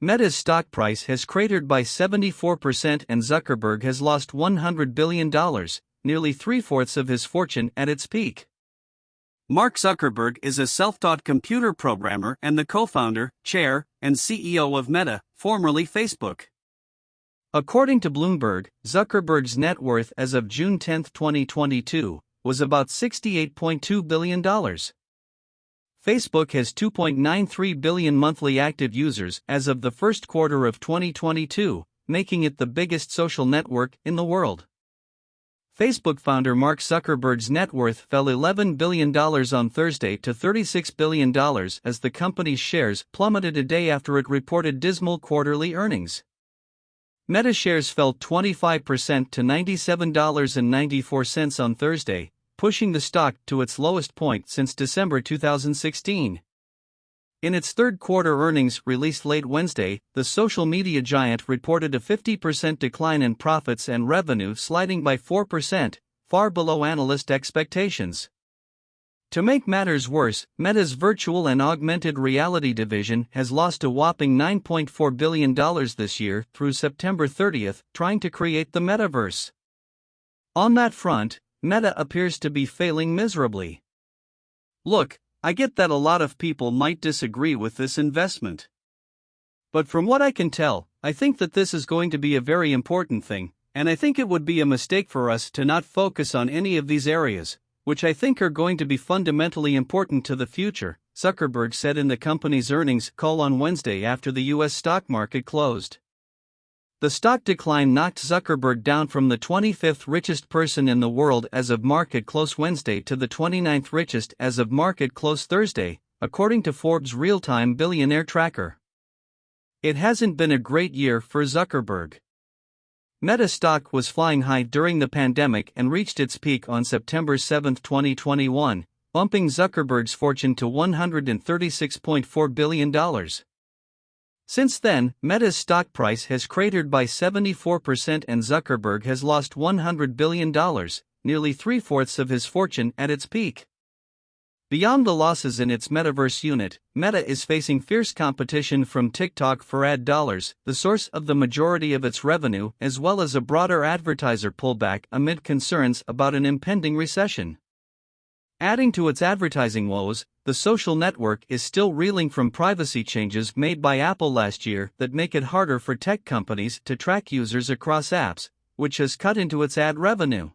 Meta's stock price has cratered by 74% and Zuckerberg has lost $100 billion, nearly three-fourths of his fortune at its peak. Mark Zuckerberg is a self-taught computer programmer and the co-founder, chair, and CEO of Meta, formerly Facebook. According to Bloomberg, Zuckerberg's net worth as of June 10, 2022, was about $68.2 billion. Facebook has 2.93 billion monthly active users as of the first quarter of 2022, making it the biggest social network in the world. Facebook founder Mark Zuckerberg's net worth fell $11 billion on Thursday to $36 billion as the company's shares plummeted a day after it reported dismal quarterly earnings. Meta shares fell 25% to $97.94 on Thursday, pushing the stock to its lowest point since December 2016. In its third quarter earnings released late Wednesday, the social media giant reported a 50% decline in profits and revenue, sliding by 4%, far below analyst expectations. To make matters worse, Meta's virtual and augmented reality division has lost a whopping $9.4 billion this year through September 30, trying to create the metaverse. On that front, Meta appears to be failing miserably. Look, I get that a lot of people might disagree with this investment. But from what I can tell, I think that this is going to be a very important thing, and I think it would be a mistake for us to not focus on any of these areas, which I think are going to be fundamentally important to the future, Zuckerberg said in the company's earnings call on Wednesday after the U.S. stock market closed. The stock decline knocked Zuckerberg down from the 25th richest person in the world as of market close Wednesday to the 29th richest as of market close Thursday, according to Forbes' real-time billionaire tracker. It hasn't been a great year for Zuckerberg. Meta stock was flying high during the pandemic and reached its peak on September 7, 2021, bumping Zuckerberg's fortune to $136.4 billion. Since then, Meta's stock price has cratered by 74% and Zuckerberg has lost $100 billion, nearly three-fourths of his fortune at its peak. Beyond the losses in its metaverse unit, Meta is facing fierce competition from TikTok for ad dollars, the source of the majority of its revenue, as well as a broader advertiser pullback amid concerns about an impending recession. Adding to its advertising woes, the social network is still reeling from privacy changes made by Apple last year that make it harder for tech companies to track users across apps, which has cut into its ad revenue.